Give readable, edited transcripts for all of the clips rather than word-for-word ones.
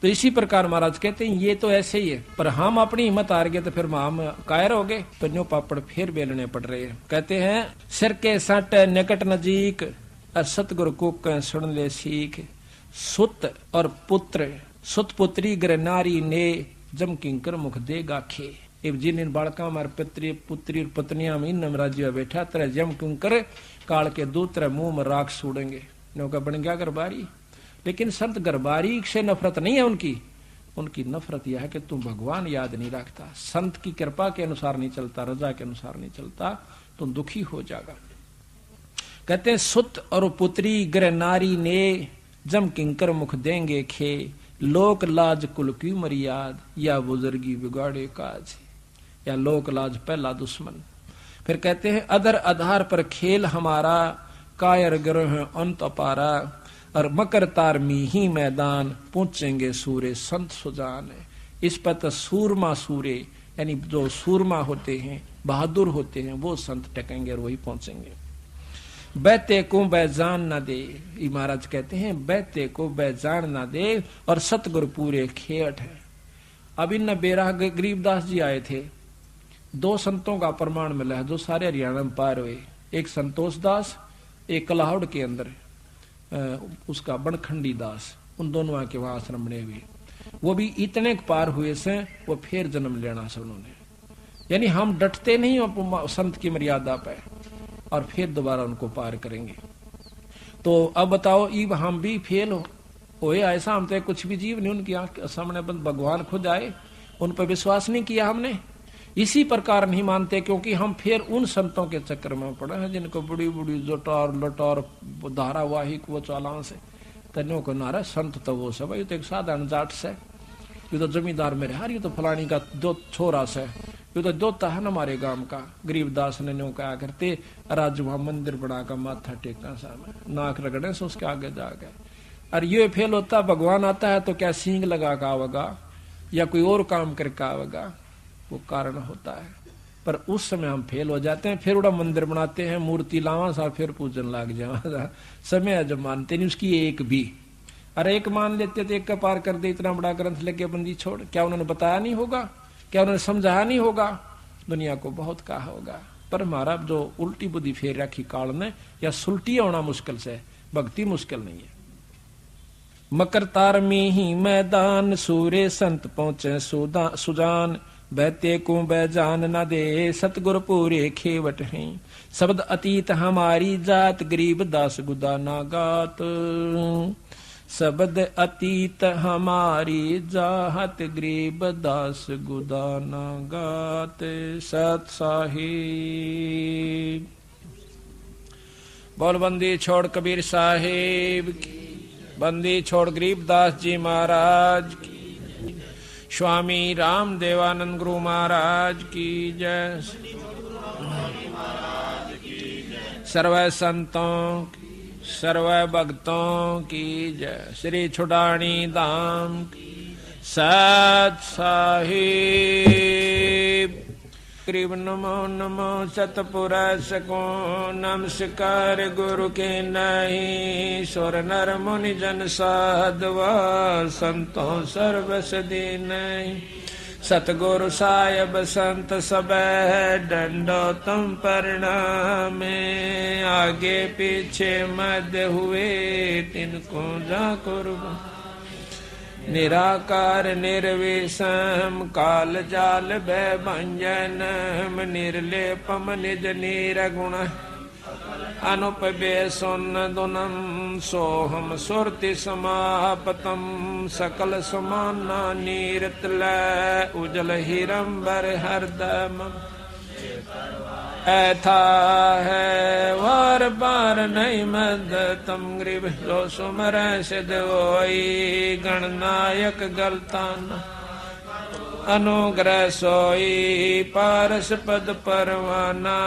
तो इसी प्रकार महाराज कहते हैं ये तो ऐसे ही है, पर हम अपनी हिम्मत हार गए तो फिर हम कायर हो गए, तो न्यू पापड़ फिर बेलने पड़ रहे हैं। कहते हैं सिर के सट निकट नजीक और सतगुरु को सुन ले सीख, सुत और पुत्र सुत पुत्री ग्र नारी ने जम किंकर मुख देगा खे। जिन इन बालका मार पुत्री पुत्री पत्नियां में इन राज्य बैठा तरह जम किंकर काल के दूत मुंह में राख सूडेंगे। नौका बन गया गरबारी। लेकिन संत गरबारी से नफरत नहीं है उनकी नफरत यह है कि तुम भगवान याद नहीं रखता, संत की कृपा के अनुसार नहीं चलता, रजा के अनुसार नहीं चलता, तुम दुखी हो जाएगा। कहते हैं सुत और पुत्री ग्र नारी ने जम किंकर मुख देंगे खे, लोक लाज कुल की मर्याद या बुजुर्गी बिगाड़े काज, या लोक लाज पहला दुश्मन। फिर कहते हैं अदर आधार पर खेल हमारा, कायर ग्रह अंत अपारा, और मकर तार में ही मैदान पहुंचेंगे सूरे संत सुजान। इस पर तो सूरमा सूरे यानी जो सूरमा होते हैं बहादुर होते हैं वो संत टकेंगे और वही पहुंचेंगे। बैते को बैजान ना दे, महाराज कहते हैं बैते को बैजान ना दे और सतगुरु पूरे खेट है। अब इन बेराह गरीबदास जी आए थे, दो संतों का प्रमाण मिला है जो सारे हरियाणा में पार हुए, एक संतोष दास, एक कलाहौड़ के अंदर उसका बनखंडी दास, उन दोनों आके वहां आश्रम बने हुए। वो भी इतने पार हुए से वो फिर जन्म लेना से उन्होंने, यानी हम डटते नहीं संत की मर्यादा पे और फिर दोबारा उनको पार करेंगे। तो अब बताओ इब हम भी फेल हो ऐसा, हम तो कुछ भी जीव नहीं, उनकी आंख सामने बंद भगवान खुद आए, उन पर विश्वास नहीं किया हमने, इसी प्रकार नहीं मानते क्योंकि हम फिर उन संतों के चक्कर में पड़े हैं जिनको बड़ी बड़ी जोटार लटार धारावाहिक वो चालान से तन्यों को नारा संत तो वो सब, ये तो एक साधारण जाट से, ये तो जमींदार मेरे हार, ये तो फलानी का दो छोरा से, ये तो दोता है ना हमारे गांव का। गरीबदास ने न्यों कहा करते राज वहां मंदिर बना कर माथा टेका सामने, नाक रगड़े से उसके आगे जा गए। और ये फेल होता भगवान आता है तो क्या सींग लगा का आवेगा या कोई और काम करके आवेगा, वो कारण होता है। पर उस समय हम फेल हो जाते हैं, फिर उड़ा मंदिर बनाते हैं, मूर्ति लावा सा, फिर पूजन लाग जावा, समय जब मानते नहीं उसकी एक भी। अरे एक मान लेते तो एक का पार कर दे, इतना बड़ा ग्रंथ लेके बंदी छोड़, क्या उन्होंने बताया नहीं होगा, क्या उन्होंने समझाया नहीं होगा, दुनिया को बहुत कहा होगा। पर हमारा जो उल्टी बुद्धि फेर रखी काल ने, या सुलटी होना मुश्किल से, भक्ति मुश्किल नहीं है। मकर तार में ही मैदान सूरे संत पहुंचे सुजान, बैते को बैजान न दे सतगुरु पूरे खेवट हैं, शब्द अतीत हमारी जात गरीब दास गुदा ना गात, शब्द अतीत हमारी जात गरीब दास गुदा ना गात। सत साहिब बोल बंदी छोड़ कबीर साहिब की, बंदी छोड़ गरीबदास जी महाराज की, स्वामी राम देवानंद गुरु महाराज की जय, सर्व संतों की सर्व भक्तों की जय, श्री छुड़ानी धाम की सत साहिब। ग्रीब नमो नमो सतपुरुष को नमस्कार गुरु के नहीं, सुर नर मुनि जन साधवा संतों सर्वस दीन, सतगुरु साहिब संत सब डंडो तुम प्रणामे, आगे पीछे मध्य हुए तिनको जा कुर्बान, निराकार निर्विषम काल जाल भय भंजनम, निर्लेपम निज निर्गुण अनुपबे सुनदुनम, सोहम सुरति समापतम सकल समाना नीरतल, उजल हिरंबर हरदम ऐथा है वार बार नहीं मद तम गरीब, जो सुमर सिद्ध होई गणनायक गलतान, अनुग्रह सोई पारस पद परवाना,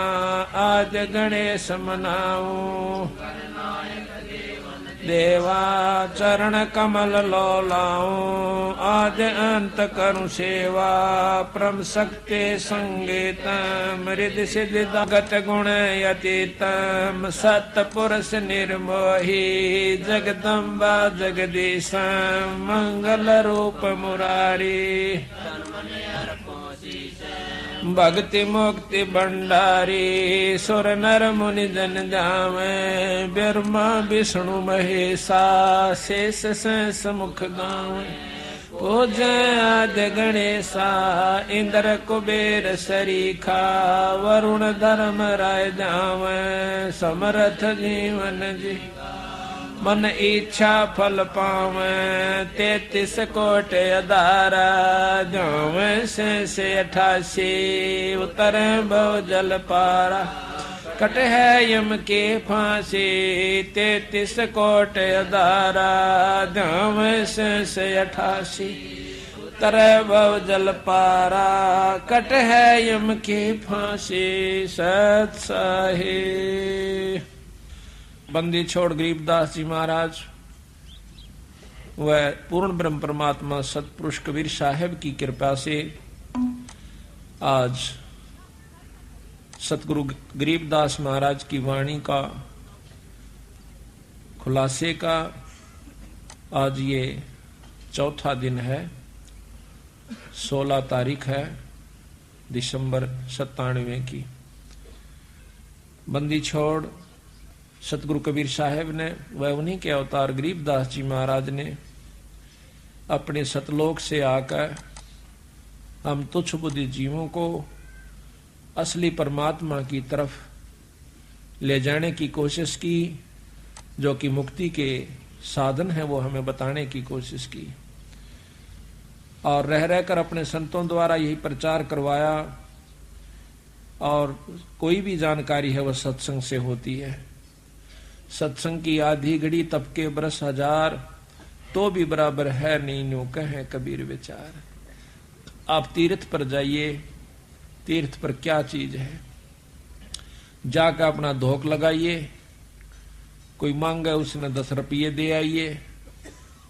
आज गणेश मनाऊं देवा चरण कमल लो लाऊं, आद अंत करूं सेवा, परम शक्ति संगीतम, रिद्धि सिद्धि गत गुण यतीतम, सतपुरुष निर्मोही, जगदम्बा जगदीशम, मंगल रूप मुरारी, भक्ति मुक्ति भंडारी, सुर नर मुनि जन जावे, ब्रह्मा विष्णु महेशा, शेष सहस मुख गावे, पूजै आदि गणेशा, इंद्र कुबेर सरीखा, वरुण धर्म राय जावे, समर्थ जीवन जी, मन इच्छा फल पावे, 33 कोट अधारा, जावे से 88, उतर भव जल पारा, कट है यम के फांसी, 33 कोट अधारा, जावे से 88, उतर भव जल पारा, कट है यम के फांसी। सत साहिब बंदी छोड़ गरीबदास जी महाराज व पूर्ण ब्रह्म परमात्मा सतपुरुष कबीर साहब की कृपा से आज सतगुरु गरीबदास महाराज की वाणी का खुलासे का आज ये चौथा दिन है। 16 तारीख है दिसंबर 97 की। बंदी छोड़ सतगुरु कबीर साहब ने व उन्हीं के अवतार गरीबदास जी महाराज ने अपने सतलोक से आकर हम तुच्छ बुद्धि जीवों को असली परमात्मा की तरफ ले जाने की कोशिश की, जो कि मुक्ति के साधन है वो हमें बताने की कोशिश की, और रह रहकर अपने संतों द्वारा यही प्रचार करवाया। और कोई भी जानकारी है वह सत्संग से होती है। सत्संग की आधी घड़ी तब के बरस हजार, तो भी बराबर है नहीं नो कहे कबीर विचार। आप तीर्थ पर जाइए, तीर्थ पर क्या चीज है, जाकर अपना धोख लगाइए, कोई मांगे उसने 10 रुपये दे आइए,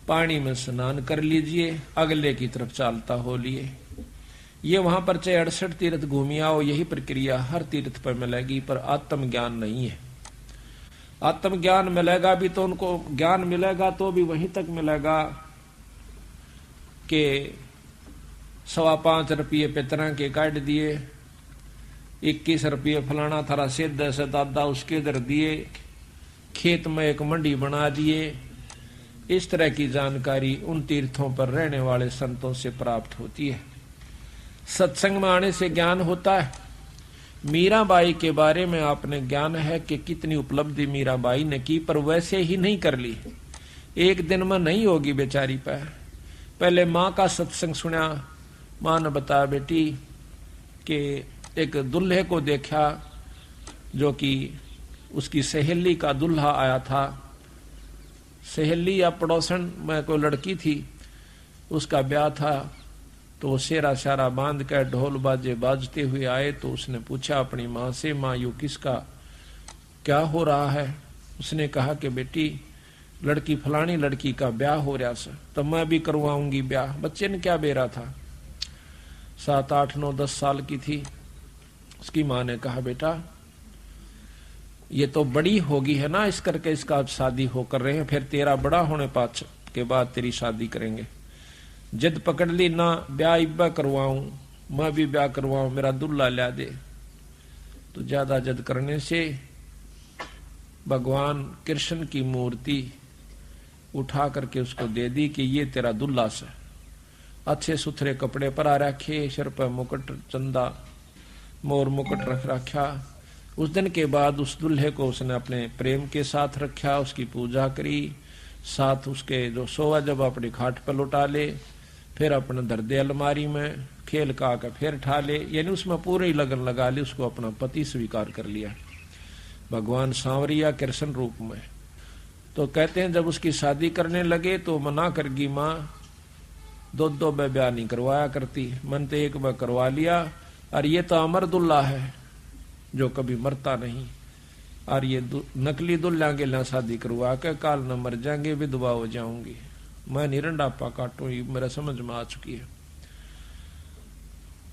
पानी में स्नान कर लीजिए, अगले की तरफ चालता हो लिए। ये वहां पर चाहे 68 तीर्थ घूमी आओ, यही प्रक्रिया हर तीर्थ पर मिलेगी, पर आत्म ज्ञान नहीं है। आत्म ज्ञान मिलेगा भी तो उनको ज्ञान मिलेगा तो भी वहीं तक मिलेगा कि 5.25 रुपये पितरा के काट दिए, 21 रुपये फलाना थारा सिद्ध से दादा उसके दर दिए, खेत में एक मंडी बना दिए। इस तरह की जानकारी उन तीर्थों पर रहने वाले संतों से प्राप्त होती है। सत्संग में आने से ज्ञान होता है। मीराबाई के बारे में आपने ज्ञान है कि कितनी उपलब्धि मीराबाई ने की, पर वैसे ही नहीं कर ली, एक दिन में नहीं होगी बेचारी पर। पहले माँ का सत्संग सुना, माँ ने बताया बेटी कि एक दुल्हे को देखा जो कि उसकी सहेली का दुल्हा आया था। सहेली या पड़ोसन में कोई लड़की थी, उसका ब्याह था, तो वो सेरा शारा बांध कर ढोल बाजे बाजते हुए आए। तो उसने पूछा अपनी माँ से, माँ यू किसका क्या हो रहा है? उसने कहा कि बेटी लड़की फलानी लड़की का ब्याह हो रहा सर, तो मैं भी करवाऊंगी ब्याह। बच्चे ने क्या बेरा था, 7, 8, 9, 10 साल की थी। उसकी माँ ने कहा बेटा ये तो बड़ी होगी है ना, इस करके इसका शादी हो कर रहे हैं, फिर तेरा बड़ा होने पाछ के बाद तेरी शादी करेंगे। जिद पकड़ ली ना ब्याह इब्बा करवाऊं, मैं भी ब्याह करवाऊं, मेरा दुल्ला ला दे। तो ज्यादा जिद करने से भगवान कृष्ण की मूर्ति उठा करके उसको दे दी कि ये तेरा दुल्ला से। अच्छे सुथरे कपड़े परा रखे, सिर पर मुकुट चंदा मोर मुकुट रख रखा। उस दिन के बाद उस दुल्हे को उसने अपने प्रेम के साथ रखा, उसकी पूजा करी, साथ उसके जो सोवा जब अपनी खाट पर लुटा ले, फिर अपने धर दे अलमारी में, खेल का फिर ठा ले, यानी उसमें पूरी लगन लगा ली, उसको अपना पति स्वीकार कर लिया भगवान सांवरिया कृष्ण रूप में। तो कहते हैं जब उसकी शादी करने लगे तो मना करगी माँ, 2 ब्याह नहीं करवाया करती, मन तो एक बार करवा लिया, और ये तो अमर दुल्ला है जो कभी मरता नहीं। और ये नकली दुल्हा के ला शादी करवा के काल न मर जाएंगे, विधवा हो जाऊंगी, मैं निरंडापा काटू, ये मेरा समझ में आ चुकी है।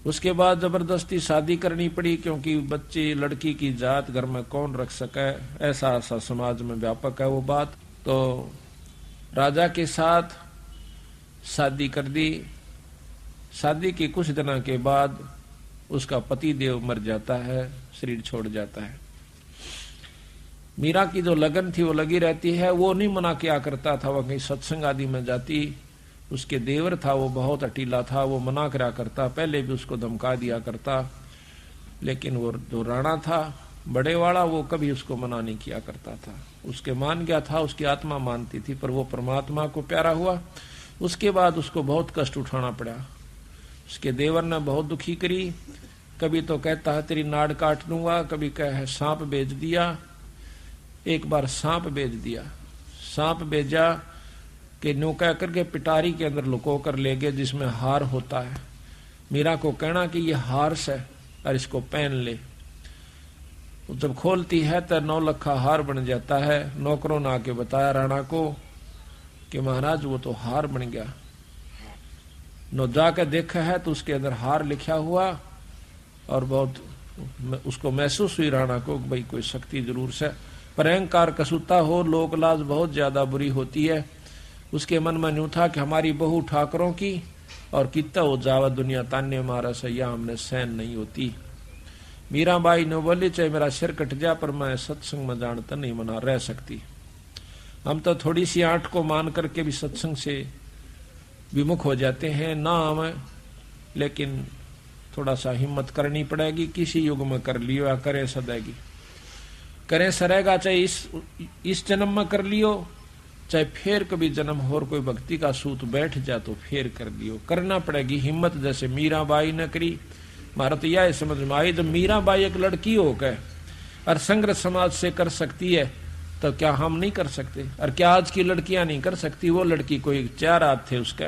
उसके बाद जबरदस्ती शादी करनी पड़ी, क्योंकि बच्ची लड़की की जात घर में कौन रख सके, ऐसा ऐसा समाज में व्यापक है वो बात। तो राजा के साथ शादी कर दी। शादी के कुछ दिनों के बाद उसका पति देव मर जाता है, शरीर छोड़ जाता है। मीरा की जो लगन थी वो लगी रहती है, वो नहीं मना किया करता था, वह कहीं सत्संग आदि में जाती। उसके देवर था वो बहुत अटीला था, वो मना करा करता, पहले भी उसको धमका दिया करता, लेकिन वो जो राणा था बड़े वाला, वो कभी उसको मना नहीं किया करता था। उसके मान गया था, उसकी आत्मा मानती थी, पर वो परमात्मा को प्यारा हुआ। उसके बाद उसको बहुत कष्ट उठाना पड़ा। उसके देवर ने बहुत दुखी करी, कभी तो कहता है तेरी नाड़ काट दूंगा, कभी कहे सांप बेच दिया। एक बार सांप बेच दिया, सांप बेचा कि नो कह करके पिटारी के अंदर लुको कर ले गए, जिसमें हार होता है। मीरा को कहना कि ये हार से और इसको पहन ले। जब खोलती है तो 9 लखा हार बन जाता है। नौकरों ने आके बताया राणा को कि महाराज वो तो हार बन गया। नो जाकर देखा है तो उसके अंदर हार लिखा हुआ, और बहुत उसको महसूस हुई राणा को भाई कोई शक्ति जरूर से, पर अहंकार कसूता हो, लोक लाज बहुत ज्यादा बुरी होती है। उसके मन में यूं था कि हमारी बहू ठाकरों की, और कितना हो जावा दुनिया ताने मारा से, या हमने सहन नहीं होती। मीराबाई ने बोली चाहे मेरा सिर कट जा, पर मैं सत्संग में जानता नहीं मना रह सकती। हम तो थोड़ी सी आंट को मान करके भी सत्संग से विमुख हो जाते हैं ना हमें, लेकिन थोड़ा सा हिम्मत करनी पड़ेगी। किसी युग में कर लियो या करे सदैगी, करें सरेगा, चाहे इस जन्म में कर लियो, चाहे फिर कभी जन्म और कोई भक्ति का सूत बैठ जा तो फिर कर लियो, करना पड़ेगी हिम्मत। जैसे मीराबाई ने करी। मारा तो यह समझ में आई, जब मीराबाई एक लड़की होकर और संग्रह समाज से कर सकती है तो क्या हम नहीं कर सकते? और क्या आज की लड़कियां नहीं कर सकती? वो लड़की कोई 4 हाथ थे उसके,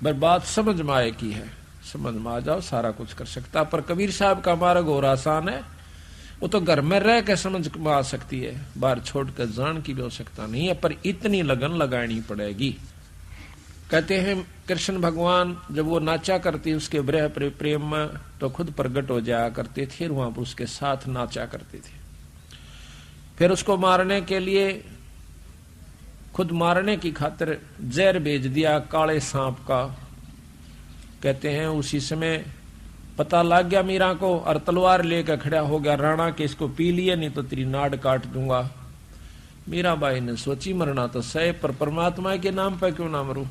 पर बात समझ में आए की है, समझ में आ जाओ सारा कुछ कर सकता। पर कबीर साहब का मार्ग और आसान है, वो तो घर में रह के समझ में आ सकती है, बाहर छोड़कर जान की भी आवश्यकता नहीं है, पर इतनी लगन लगानी पड़ेगी। कहते हैं कृष्ण भगवान जब वो नाचा करती उसके विरह प्रेम में, तो खुद प्रकट हो जाया करते थे, वहां पर उसके साथ नाचा करते थे। फिर उसको मारने के लिए, खुद मारने की खातिर जहर भेज दिया काले सांप का। कहते हैं उसी समय पता लग गया मीरा को, और तलवार लेकर खड़ा हो गया राणा के, इसको पी लिए नहीं तो तेरी नाड़ काट दूंगा। मीराबाई ने सोची मरना तो सही, पर परमात्मा के नाम पर क्यों ना मरूं।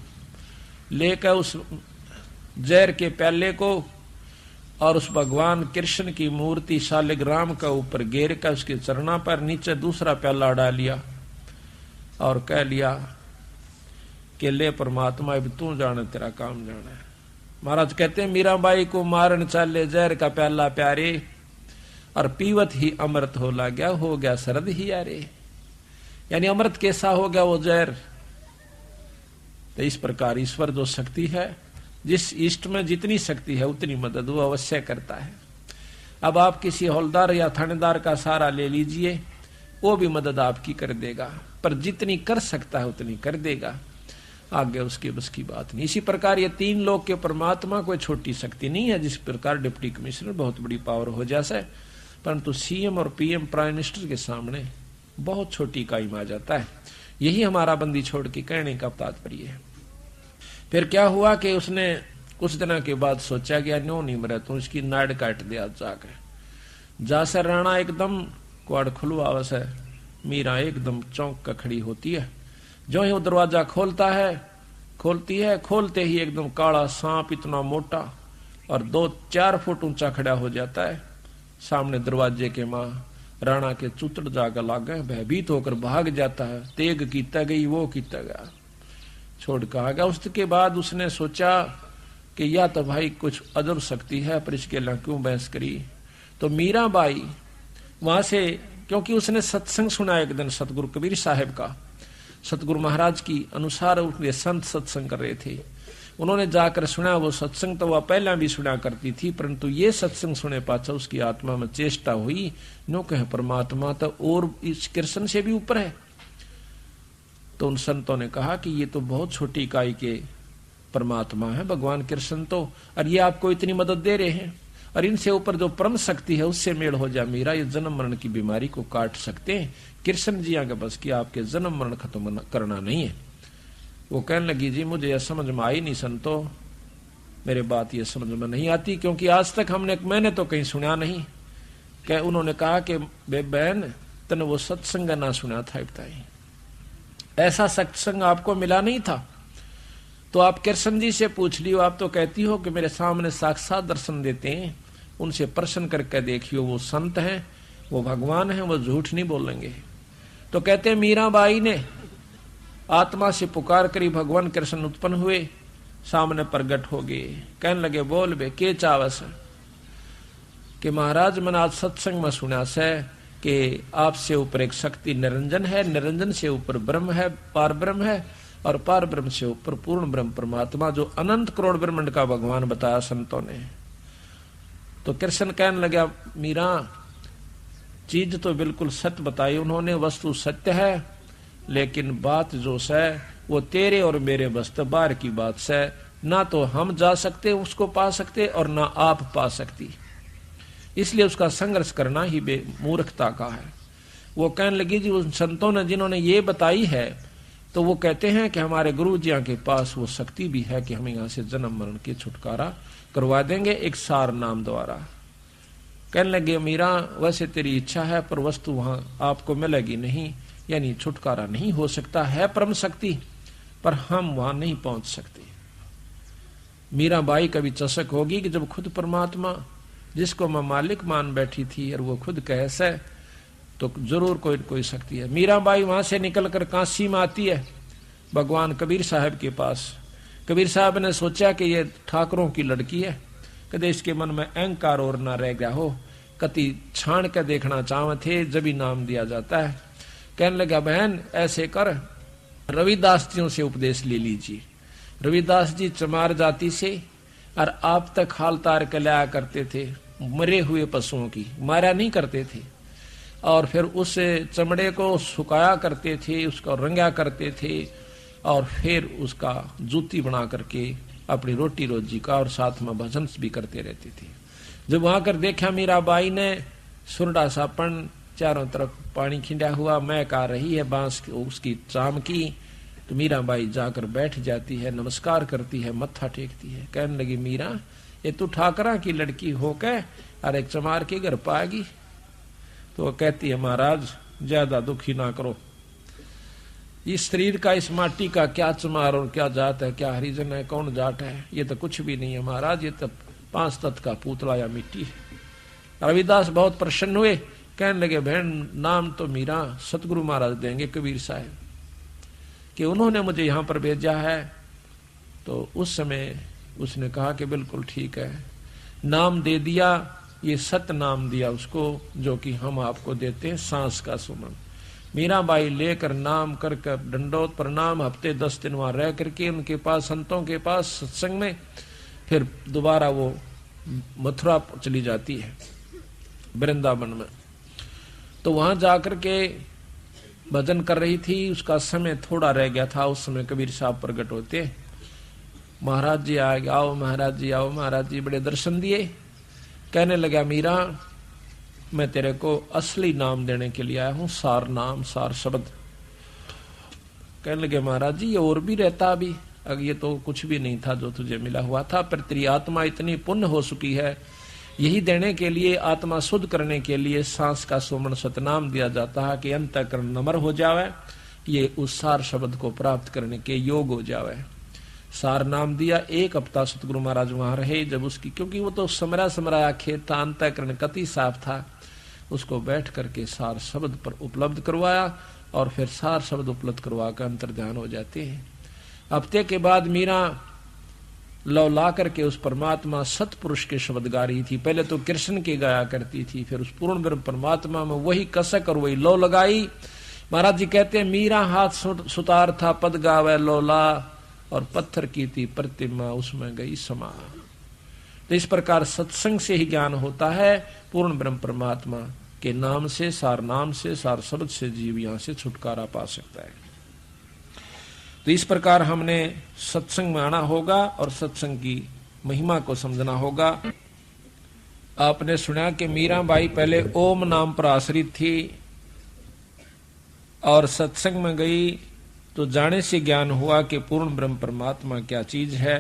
लेकर उस जहर के प्याले को और उस भगवान कृष्ण की मूर्ति शालिग्राम का ऊपर घेर कर उसके चरणों पर नीचे दूसरा प्याला डाल लिया और कह लिया कि ले परमात्मा अब तू जाने, तेरा काम जाना है। महाराज कहते हैं मीराबाई को मारन चाले जहर का प्याला प्यारे, और पीवत ही अमृत हो ला गया, हो गया शरद ही यारे। यानी अमृत कैसा हो गया वो जहर। तो इस प्रकार ईश्वर जो शक्ति है, जिस इष्ट में जितनी शक्ति है उतनी मदद वो अवश्य करता है। अब आप किसी हौलदार या थानेदार का सहारा ले लीजिए, वो भी मदद आपकी कर देगा, पर जितनी कर सकता है उतनी कर देगा, आगे उसके बस की बात नहीं। इसी प्रकार ये 3 लोग के परमात्मा कोई छोटी शक्ति नहीं है। जिस प्रकार डिप्टी कमिश्नर बहुत बड़ी पावर हो जाए, परंतु सीएम और पीएम प्राइम मिनिस्टर के सामने बहुत छोटी इकाई में आ जाता है। यही हमारा बंदी छोड़ के कहने का तात्पर्य है। फिर क्या हुआ कि उसने कुछ दिनों के बाद सोचा कि नो नहीं मरे तो इसकी नाड़ काट दिया जाकर। जासे राणा एकदम क्वाड़ खुलवावस है, मीरा एकदम चौंक कर खड़ी होती है। जो ही वो दरवाजा खोलती है, खोलते ही एकदम काला सांप इतना मोटा और 2-4 फुट ऊंचा खड़ा हो जाता है सामने दरवाजे के। मां राणा के चुतड़ जाकर लाग गए, भयभीत होकर भाग जाता है। तेग कीता गई, वो कीता गया, छोड़ कर आ गया। उसके बाद उसने सोचा कि या तो भाई कुछ अजब शक्ति है, पर इसके लिए क्यों बहस करी। तो मीराबाई वहां से, क्योंकि उसने सत्संग सुना एक दिन सतगुरु कबीर साहब का, सतगुरु महाराज की अनुसार उनके संत सत्संग कर रहे थे। उन्होंने जाकर सुना, वो सत्संग तो वह पहला भी सुना करती थी, परंतु ये सत्संग सुने पाछा उसकी आत्मा में चेष्टा हुई, नो कहे परमात्मा तो और इस कृष्ण से भी ऊपर है। तो उन संतों ने कहा कि ये तो बहुत छोटी इकाई के परमात्मा है भगवान कृष्ण तो, और ये आपको इतनी मदद दे रहे हैं, और इनसे ऊपर जो परम शक्ति है उससे मेल हो जा मीरा, ये जन्म मरण की बीमारी को काट सकते हैं। कृष्ण जी आगे बस कि आपके जन्म मरण खत्म करना नहीं है। वो कहने लगी, जी मुझे यह समझ में आई नहीं संतो, मेरे बात ये समझ में नहीं आती, क्योंकि आज तक मैंने तो कहीं सुना नहीं। क्या उन्होंने कहा कि बहन तने वो सत्संग ना सुना था, बताई ऐसा सत्संग आपको मिला नहीं था, तो आप कृष्ण जी से पूछ लियो। आप तो कहती हो कि मेरे सामने साक्षात दर्शन देते हैं, उनसे प्रश्न करके देखियो, वो संत हैं, वो भगवान हैं, वो झूठ नहीं बोलेंगे। तो कहते मीराबाई ने आत्मा से पुकार करी, भगवान कृष्ण उत्पन्न हुए, सामने प्रगट हो गए। कहने लगे, बोल बे के चावस कि महाराज मैंने आज सत्संग में सुना से कि आपसे ऊपर एक शक्ति निरंजन है, निरंजन से ऊपर ब्रह्म है, पार ब्रह्म है, और पार ब्रह्म से ऊपर पूर्ण ब्रह्म परमात्मा, जो अनंत करोड़ ब्रह्मांड का भगवान बताया संतों ने। तो कृष्ण कहने लगा, मीरा चीज तो बिल्कुल सत्य बताई उन्होंने, वस्तु सत्य है, लेकिन बात जो है वो तेरे और मेरे बस बाहर की बात है, ना तो हम जा सकते उसको पा सकते और ना आप पा सकती, इसलिए उसका संघर्ष करना ही मूर्खता का है। वो कहने लगी, जी उन संतों ने जिन्होंने ये बताई है, तो वो कहते हैं कि हमारे गुरु जी के पास वो शक्ति भी है कि हम यहाँ से जन्म मरण की छुटकारा करवा देंगे एक सार नाम द्वारा। कहने लगे, मीरा वैसे तेरी इच्छा है, पर वस्तु वहां आपको मिलेगी नहीं, यानी छुटकारा नहीं हो सकता है परम शक्ति, पर हम वहां नहीं पहुंच सकते। मीराबाई का भी चशक होगी कि जब खुद परमात्मा जिसको मैं मालिक मान बैठी थी और वो खुद कहे से, तो जरूर कोई शक्ति है। मीराबाई वहां से निकलकर काशी में आती है भगवान कबीर साहब के पास। कबीर साहब ने सोचा कि ये ठाकरों की लड़की है, कदे इसके मन में अहंकार और ना रह गया हो, कति छाण के देखना चाहते थे, जब ही नाम दिया जाता है। कहने लगा, बहन ऐसे कर, रविदास जियों से उपदेश ले लीजिए। रविदास जी चमार जाति से, और आप तक हाल तार के लाया करते थे मरे हुए पशुओं की, मारा नहीं करते थे, और फिर उस चमड़े को सुखाया करते थे, उसको रंगा करते थे, और फिर उसका जूती बना करके अपनी रोटी रोजी का और साथ में भजन भी करते रहते थे। जब वहां कर देखा मीराबाई ने, सुरडा सापन चारों तरफ पानी खिंडा हुआ, महक आ रही है बांस उसकी चाम की, तो मीराबाई जाकर बैठ जाती है, नमस्कार करती है, मत्था टेकती है। कहने लगी, मीरा ये तू ठाकरा की लड़की हो के और एक चमार के घर पाएगी? तो कहती है, महाराज ज्यादा दुखी ना करो, इस शरीर का, इस माटी का क्या चमार और क्या जात है, क्या हरिजन है, कौन जाट है, ये तो कुछ भी नहीं है महाराज, ये तो 5 तत्व का पुतला या मिट्टी है। रविदास बहुत प्रसन्न हुए, कहने लगे, बहन नाम तो मीरा सतगुरु महाराज देंगे कबीर साहब, कि उन्होंने मुझे यहाँ पर भेजा है। तो उस समय उसने कहा कि बिल्कुल ठीक है, नाम दे दिया, ये सत्य नाम दिया उसको, जो कि हम आपको देते हैं, सांस का सुमन। मीराबाई लेकर नाम करके दंडोत प्रणाम, हफ्ते 10 दिन वहां रह करके उनके पास, संतों के पास सत्संग में, फिर दोबारा वो मथुरा चली जाती है वृंदावन में। तो वहां जाकर के भजन कर रही थी, उसका समय थोड़ा रह गया था। उस समय कबीर साहब प्रकट होते, महाराज जी आओ, महाराज जी आओ, महाराज जी बड़े दर्शन दिए। कहने लगा, मीरा मैं तेरे को असली नाम देने के लिए आया हूं, सार नाम, सार शब्द। कहने लगे, महाराज जी ये और भी रहता अभी, अब ये तो कुछ भी नहीं था जो तुझे मिला हुआ था, पर तेरी आत्मा इतनी पुण्य हो चुकी है, यही देने के लिए, आत्मा शुद्ध करने के लिए सांस का सुमन सतनाम दिया जाता है कि अंतःकरण नम्र हो जावे, ये उस सार शब्द को प्राप्त करने के योग हो जावे। सार नाम दिया। 1 हफ्ता सतगुरु महाराज वहां रहे, जब उसकी, क्योंकि वो तो समराया खेत था, अंतःकरण कति साफ था, उसको बैठ करके सार शब्द पर उपलब्ध करवाया, और फिर सार शब्द उपलब्ध करवा कर अंतर ध्यान हो जाते हैं। हफ्ते के बाद मीरा लौ ला करके उस परमात्मा सतपुरुष के शब्द गा रही थी। पहले तो कृष्ण के गाया करती थी, फिर उस पूर्ण ब्रह्म परमात्मा में वही कसक और वही लौ लगाई। महाराज जी कहते हैं मीरा हाथ सुतार था पद गावे लोला, और पत्थर की थी प्रतिमा उसमें गई समा। तो इस प्रकार सत्संग से ही ज्ञान होता है। पूर्ण ब्रह्म परमात्मा के नाम से, सार नाम से, सार शब्द से जीव यहां से छुटकारा पा सकता है। तो इस प्रकार हमने सत्संग में आना होगा और सत्संग की महिमा को समझना होगा। आपने सुना कि मीराबाई पहले ओम नाम पर आश्रित थी और सत्संग में गई तो जाने से ज्ञान हुआ कि पूर्ण ब्रह्म परमात्मा क्या चीज है।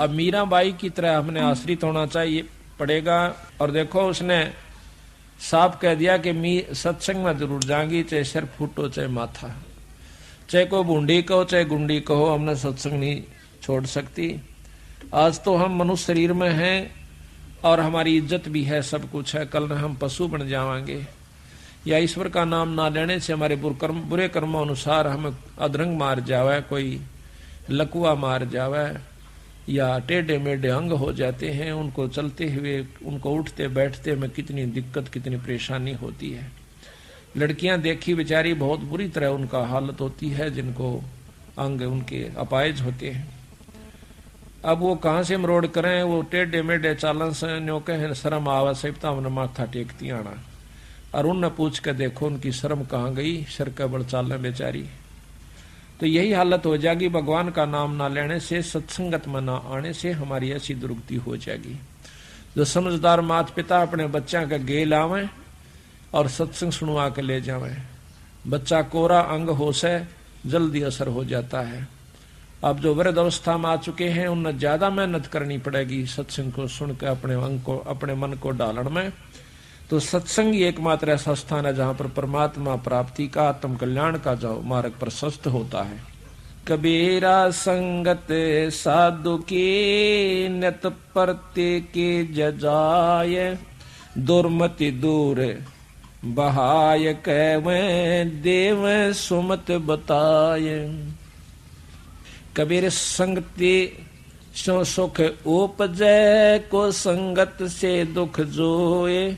अब मीराबाई की तरह हमने आश्रित होना चाहिए पड़ेगा। और देखो उसने साफ कह दिया कि सत्संग में जरूर जाएंगी, चाहे सिर फूटो चाहे माथा, चाहे को बूंदी कहो चाहे गुंडी कहो, हमने सत्संग नहीं छोड़ सकती। आज तो हम मनुष्य शरीर में हैं और हमारी इज्जत भी है, सब कुछ है, कल हम पशु बन जाएंगे या ईश्वर का नाम ना लेने से हमारे बुरे कर्मों अनुसार हमें अधरंग मार जावे, कोई लकुआ मार जावे या टेढ़े मेढ़े अंग हो जाते हैं, उनको चलते हुए, उनको उठते बैठते में कितनी दिक्कत कितनी परेशानी होती है। लड़कियां देखी बेचारी बहुत बुरी तरह उनका हालत होती है, जिनको अंग उनके अपायज होते हैं। अब वो कहाँ से मरोड़ करें, वो टेढ़े मेढ़े चालन से न्यो कहे शर्म आवा सहिता हमने माथा टेकती आना। और उन पूछ के देखो उनकी शर्म कहाँ गई, सर का बड़ चाल बेचारी। तो यही हालत हो जाएगी भगवान का नाम ना लेने से, सत्संगत में ना आने से हमारी ऐसी दुर्गति हो जाएगी। जो समझदार माता पिता अपने बच्चा का गे लावे और सत्संग सुनवा के ले जावे, बच्चा कोरा अंग हो से जल्दी असर हो जाता है। अब जो वृद्ध अवस्था में आ चुके हैं उन्हें ज्यादा मेहनत करनी पड़ेगी सत्संग को सुन के अपने अंग को, अपने मन को डालन में। तो सत्संग ही एकमात्र ऐसा स्थान है जहां पर परमात्मा प्राप्ति का, आत्म कल्याण का जो मार्ग प्रशस्त होता है। कबीरा संगत साधु की नित परते के जजाय, दुर्मति दूर बहाय कहवे देव सुमत बताय। कबीर संगति सो सुख उपजय, को संगत से दुख जोए,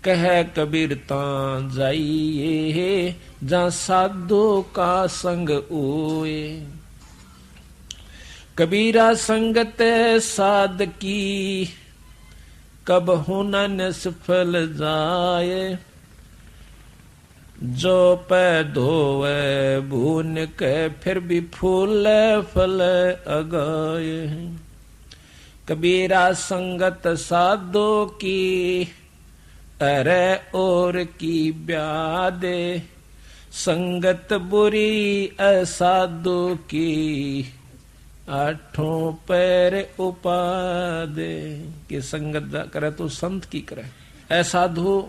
कह कबीर तां जाइए जहां साधु का संग ओए। कबीरा संगत साध की, कब होना निष्फल जाए, जो पै धोवे भून के फिर भी फूल फल अगाए। कबीरा संगत साधो की, अरे और की ब्यादे, संगत बुरी असाधु की, आठों पैर उपादे। कि संगत करे तो संत की करे, असाधु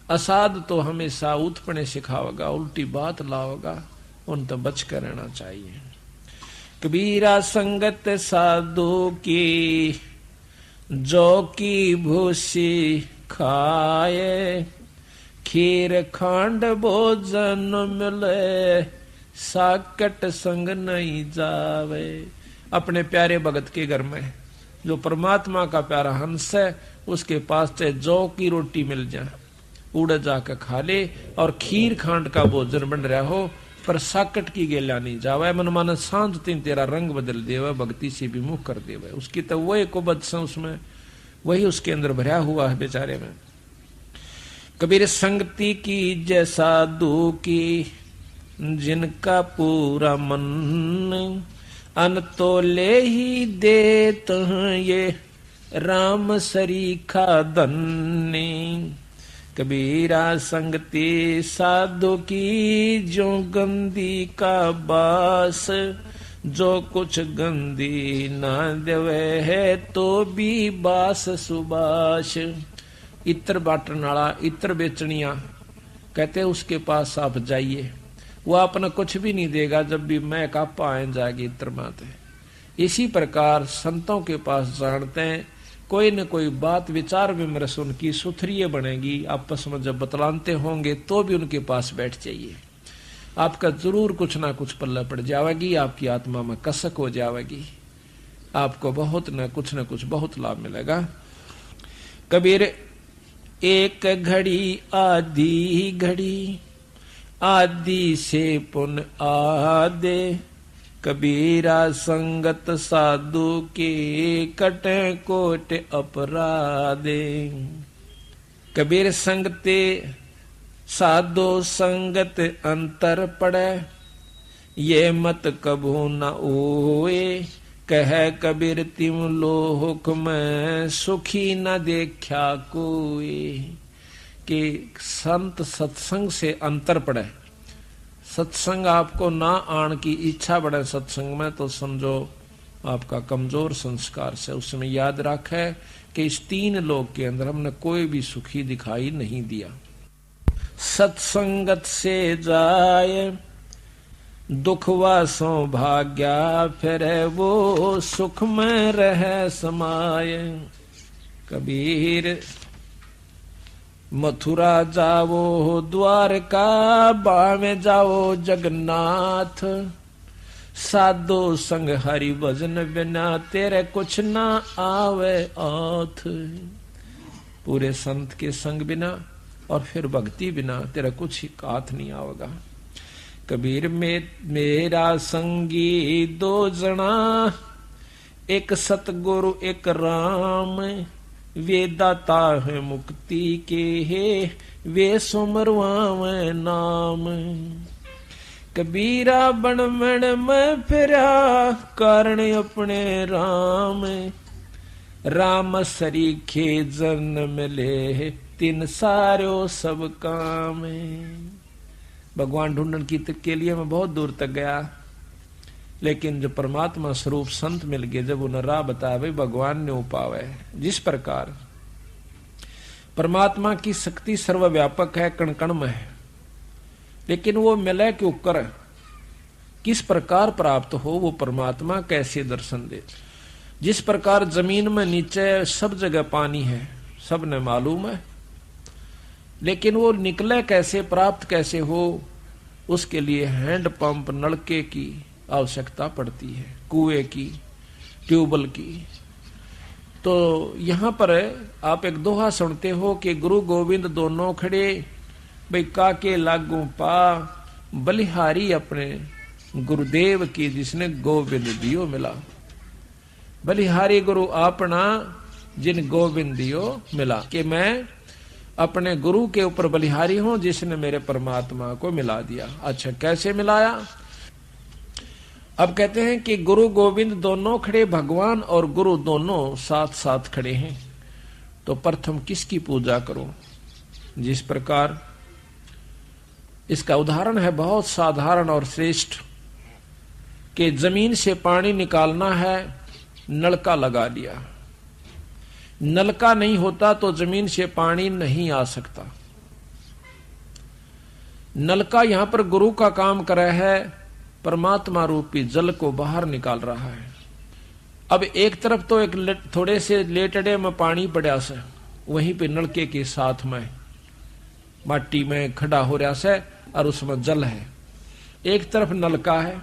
असाध तो हमेशा उत्पन्न सिखावेगा, उल्टी बात लावेगा, उन तो बच कर रहना चाहिए। कबीरा संगत साधु की, जो की भूसी खाए, खीर खांड भोजन मिले, साकट संग नहीं जावे। अपने प्यारे भगत के घर में जो परमात्मा का प्यारा हंस है, उसके पास चाहे जौ की रोटी मिल जाए, उड़ जाकर खा ले, और खीर खांड का भोजन बन रहा हो, पर साकट की गेला नहीं जावे। मन माना शांत तीन तेरा रंग बदल देवे, भक्ति से विमुख कर देवे। उसकी तो वो एक बदसा उसमें, वही उसके अंदर भरा हुआ है बेचारे में। कबीर संगति की जैसा दू की, जिनका पूरा मन, अन तो ले ही देत ये राम सरीखा धन्नी। कबीरा संगति साधु की, जो गंदी का बास, जो कुछ गंदी ना देवे है तो भी बास सुबास। इत्र बाटन वाला, इत्र बेचनिया कहते उसके पास आप जाइए, वो आपने कुछ भी नहीं देगा, जब भी मैं कापा आए जाएगी इत्र माते। इसी प्रकार संतों के पास जानते हैं, कोई न कोई बात विचार विमर्श उनकी सुथरी बनेगी, आपस में जब बतलाते होंगे तो भी उनके पास बैठ जाइए। आपका जरूर कुछ ना कुछ पल्ला पड़ जाएगी, आपकी आत्मा में कसक हो जाएगी, आपको बहुत न कुछ बहुत लाभ मिलेगा। कबीर एक घड़ी आधी घड़ी, आदि से पुन आदे, कबीरा संगत साधु के कटे कोट अपराधे। कबीर संगते साधो संगत अंतर पड़े, ये मत कभू न ओए, कह कबीर तिम लोक में सुखी न देखा कोई। कि संत सत्संग से अंतर पड़े, सत्संग आपको ना आन की इच्छा बढ़े सत्संग में, तो समझो आपका कमजोर संस्कार से। उसमें याद रखे कि इस 3 लोक के अंदर हमने कोई भी सुखी दिखाई नहीं दिया। सत्संगत से जाए दुखवा सौभाग्या, फिर वो सुख में रह समाये। कबीर मथुरा जाओ द्वारका, बावे जाओ जगन्नाथ, साधो संग हरि भजन बिना, तेरे कुछ ना आवे आथ। पूरे संत के संग बिना और फिर भक्ति बिना तेरा कुछ ही हाथ नहीं आवेगा। कबीर में मेरा संगी 2 जना, एक सतगुरु एक राम, वे दाता है मुक्ति के है, वे सुमरवावे नाम। कबीरा बन मन में फिरा, कारण अपने राम, राम सरीखे जन्म मिले, 3 सारो सब काम। भगवान ढूंढन की तक के लिए मैं बहुत दूर तक गया, लेकिन जो परमात्मा स्वरूप संत मिल गए, जब उन्हें राह बताया, भाई भगवान ने उपावे। जिस प्रकार परमात्मा की शक्ति सर्वव्यापक है, कण कण में है, लेकिन वो मिले क्यों कर, किस प्रकार प्राप्त हो, वो परमात्मा कैसे दर्शन दे। जिस प्रकार जमीन में नीचे सब जगह पानी है, सब ने मालूम है, लेकिन वो निकले कैसे, प्राप्त कैसे हो, उसके लिए हैंड पंप नलके की आवश्यकता पड़ती है, कुएं की, ट्यूबवेल की। तो यहां पर आप एक दोहा सुनते हो कि गुरु गोविंद दोनों खड़े, भाई काके लागू पा, बलिहारी अपने गुरुदेव की, जिसने गोविंद दियो मिला। बलिहारी गुरु अपना, जिन गोविंद दियो मिला। कि मैं अपने गुरु के ऊपर बलिहारी हूं, जिसने मेरे परमात्मा को मिला दिया। अच्छा, कैसे मिलाया? अब कहते हैं कि गुरु गोविंद दोनों खड़े, भगवान और गुरु दोनों साथ साथ खड़े हैं, तो प्रथम किसकी पूजा करो? जिस प्रकार इसका उदाहरण है बहुत साधारण और श्रेष्ठ, कि जमीन से पानी निकालना है, नलका लगा लिया, नलका नहीं होता तो जमीन से पानी नहीं आ सकता। नलका यहां पर गुरु का काम कर रहा है, परमात्मा रूपी जल को बाहर निकाल रहा है। अब एक तरफ तो एक थोड़े से लेटड़े में पानी पड़ा से, वहीं पे नलके के साथ में माटी में खड़ा हो रहा से और उसमें जल है। एक तरफ नलका है,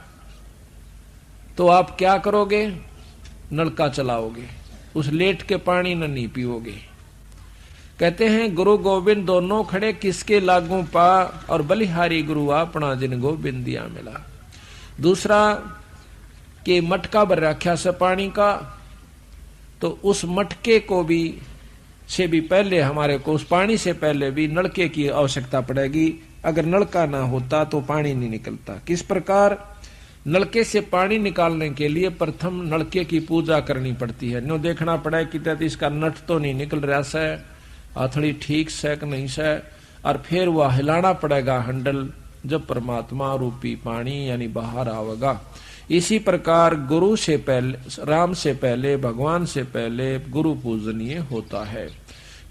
तो आप क्या करोगे? नलका चलाओगे, उस लेट के पानी न नहीं पियोगे। कहते हैं गुरु गोविंद दोनों खड़े, किसके लागू पा, और बलिहारी गुरु अपना, जिन गोविंद दिया मिला। दूसरा कि मटका भर रखा से पानी का, तो उस मटके को भी से भी पहले हमारे को, उस पानी से पहले भी नलके की आवश्यकता पड़ेगी। अगर नलका ना होता तो पानी नहीं निकलता। किस प्रकार? नलके से पानी निकालने के लिए प्रथम नलके की पूजा करनी पड़ती है। नो देखना पड़े कि इसका नट तो नहीं निकल रहा से, हथड़ी ठीक से कि नहीं से, और फिर वह हिलाना पड़ेगा हैंडल, जब परमात्मा रूपी पानी यानी बाहर आवेगा। इसी प्रकार गुरु से पहले, राम से पहले, भगवान से पहले गुरु पूजनीय होता है।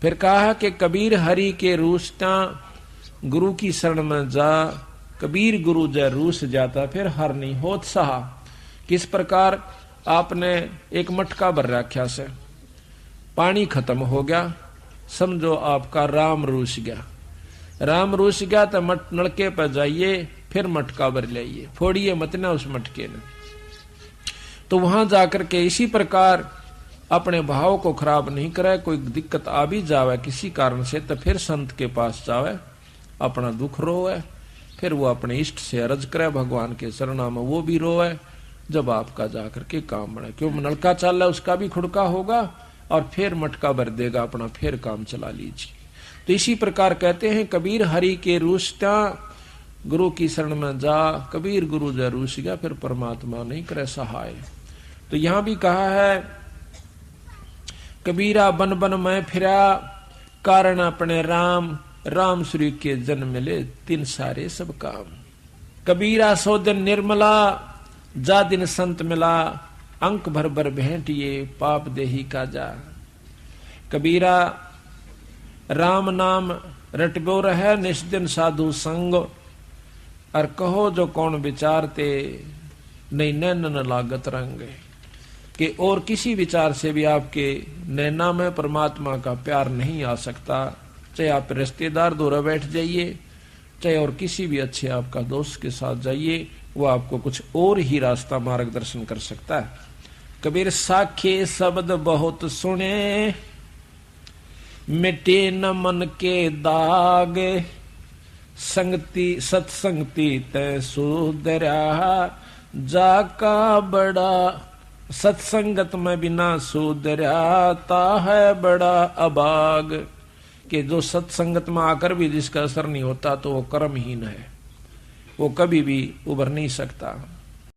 फिर कहा कि कबीर हरि के रूसता, गुरु की शरण में जा, कबीर गुरु जय रूस जाता, फिर हर नहीं होत सहा। किस प्रकार? आपने एक मटका भर रखा से, पानी खत्म हो गया, समझो आपका राम रूस गया। राम रूस गया तो नलके पर जाइए, फिर मटका भर लाइए, फोड़िए मत ना उस मटके ने। तो वहां जाकर के इसी प्रकार अपने भाव को खराब नहीं करे। कोई दिक्कत आ भी जावे किसी कारण से, तो फिर संत के पास जावे, अपना दुख रोवे, फिर वो अपने इष्ट से अर्ज करे भगवान के चरणों में, वो भी रोए जब आपका जाकर के काम बने। क्यों नलका चल रहा है उसका भी खुड़का होगा और फिर मटका भर देगा अपना, फिर काम चला लीजिए। तो इसी प्रकार कहते हैं कबीर हरि के रूसता गुरु की शरण में जा, कबीर गुरु जय रूस गया फिर परमात्मा नहीं करे सहाय। तो यहां भी कहा है कबीरा बन बन मैं फिरा कारण अपने राम, राम श्री के जन्म मिले तीन सारे सब काम। कबीरा सो दिन निर्मला जा दिन संत मिला, अंक भर भर भेंटिए पाप देही का जा। कबीरा राम नाम रटबो रहे निष्दिन साधु संग, और कहो जो कौन विचारते नहीं नैन न लागत रंग। कि और किसी विचार से भी आपके नैना में परमात्मा का प्यार नहीं आ सकता, चाहे आप रिश्तेदार दूर बैठ जाइए, चाहे और किसी भी अच्छे आपका दोस्त के साथ जाइए, वो आपको कुछ और ही रास्ता मार्गदर्शन कर सकता है। कबीर साखे शब्द बहुत सुने, मिटे न मन के दाग, संगति सत्संगति तय सुधरा, जाका बड़ा सत्संगत में बिना सुधराता है बड़ा अभाग। कि जो सत्संगत में आकर भी जिसका असर नहीं होता तो वो कर्महीन है, वो कभी भी उभर नहीं सकता।